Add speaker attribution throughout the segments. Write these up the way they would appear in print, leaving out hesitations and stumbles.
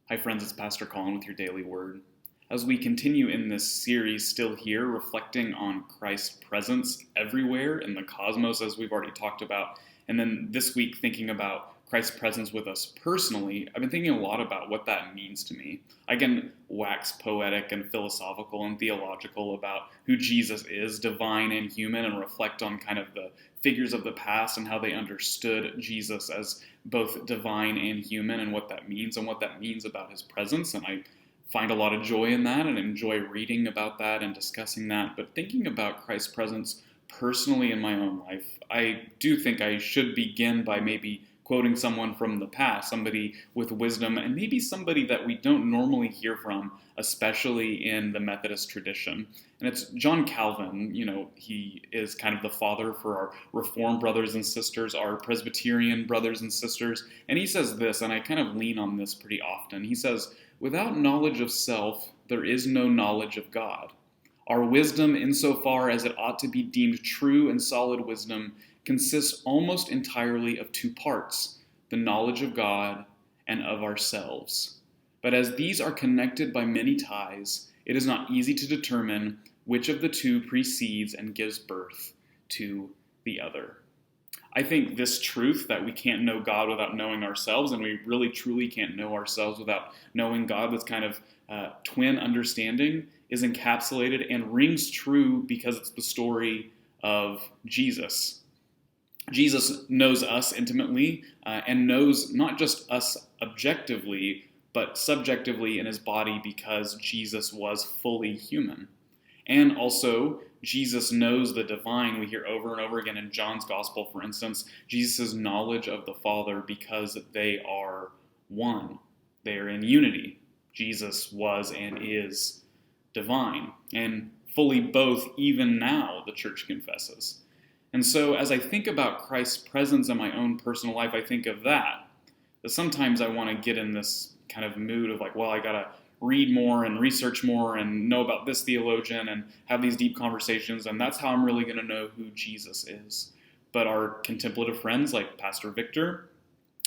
Speaker 1: Hi, friends, it's Pastor Colin with your daily word. As we continue in this series, still here, reflecting on Christ's presence everywhere in the cosmos, as we've already talked about, and then this week, thinking about Christ's presence with us personally, I've been thinking a lot about what that means to me. I can wax poetic and philosophical and theological about who Jesus is, divine and human, and reflect on kind of the figures of the past and how they understood Jesus as both divine and human and what that means about his presence. And I find a lot of joy in that and enjoy reading about that and discussing that. But thinking about Christ's presence personally in my own life, I do think I should begin by maybe quoting someone from the past, somebody with wisdom, and maybe somebody that we don't normally hear from, especially in the Methodist tradition. And it's John Calvin. He is kind of the father for our Reformed brothers and sisters, our Presbyterian brothers and sisters. And he says this, and I kind of lean on this pretty often. He says, "Without knowledge of self, there is no knowledge of God. Our wisdom, insofar as it ought to be deemed true and solid wisdom, consists almost entirely of two parts, the knowledge of God and of ourselves. But as these are connected by many ties, it is not easy to determine which of the two precedes and gives birth to the other." I think this truth that we can't know God without knowing ourselves, and we really truly can't know ourselves without knowing God, this kind of twin understanding, is encapsulated and rings true because it's the story of Jesus. Jesus knows us intimately and knows not just us objectively, but subjectively in his body because Jesus was fully human. And also, Jesus knows the divine. We hear over and over again in John's gospel, for instance, Jesus' knowledge of the Father because they are one. They are in unity. Jesus was and is divine, and fully both even now, the church confesses. And so as I think about Christ's presence in my own personal life, I think of that sometimes I want to get in this kind of mood of like, well, I got to read more and research more and know about this theologian and have these deep conversations, and that's how I'm really going to know who Jesus is. But our contemplative friends like Pastor Victor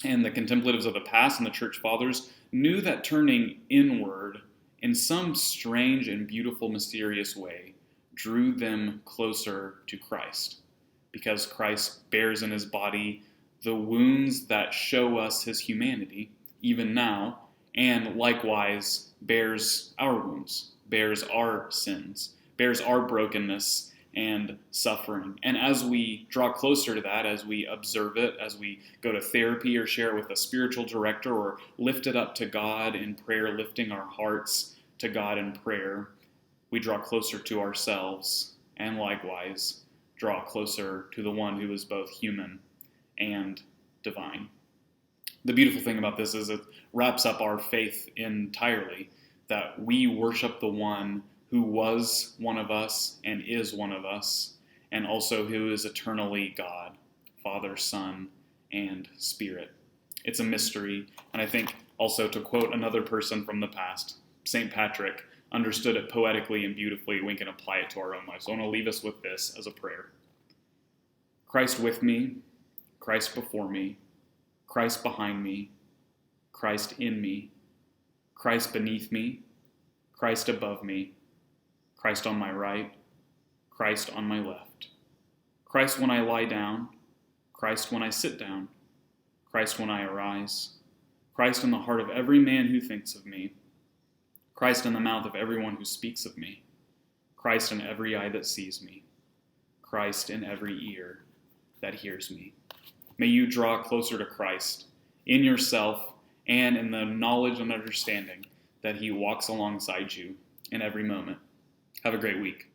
Speaker 1: and the contemplatives of the past and the church fathers knew that turning inward in some strange and beautiful, mysterious way drew them closer to Christ, because Christ bears in his body the wounds that show us his humanity, even now, and likewise bears our wounds, bears our sins, bears our brokenness and suffering. And as we draw closer to that, as we observe it, as we go to therapy or share it with a spiritual director or lift it up to God in prayer, lifting our hearts to God in prayer, we draw closer to ourselves and likewise draw closer to the one who is both human and divine. The beautiful thing about this is it wraps up our faith entirely, that we worship the one who was one of us and is one of us, and also who is eternally God, Father, Son, and Spirit. It's a mystery, and I think also, to quote another person from the past, St. Patrick understood it poetically and beautifully. We can apply it to our own lives. So I want to leave us with this as a prayer. Christ with me, Christ before me, Christ behind me, Christ in me, Christ beneath me, Christ above me, Christ on my right, Christ on my left, Christ when I lie down, Christ when I sit down, Christ when I arise, Christ in the heart of every man who thinks of me, Christ in the mouth of everyone who speaks of me, Christ in every eye that sees me, Christ in every ear that hears me. May you draw closer to Christ in yourself and in the knowledge and understanding that he walks alongside you in every moment. Have a great week.